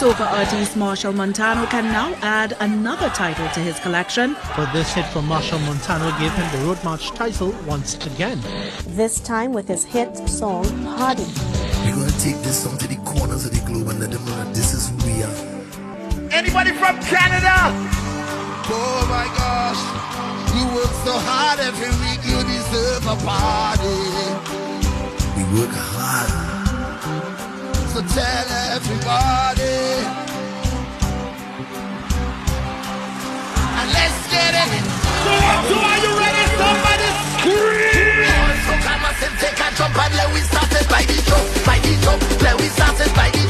Soca artist Marshall Montano can now add another title to his collection. But this hit from Marshall Montano gave him the Road March title once again. This time with his hit song, Party. We're gonna take this song to the corners of the globe and let them know that this is who we are. Anybody from Canada? Oh my gosh, you work so hard every week, you deserve a party. We work hard, so tell everybody. And let's get it. So are you ready? Somebody scream! So come on, take a jump and let we start it by the jump, let we start it by the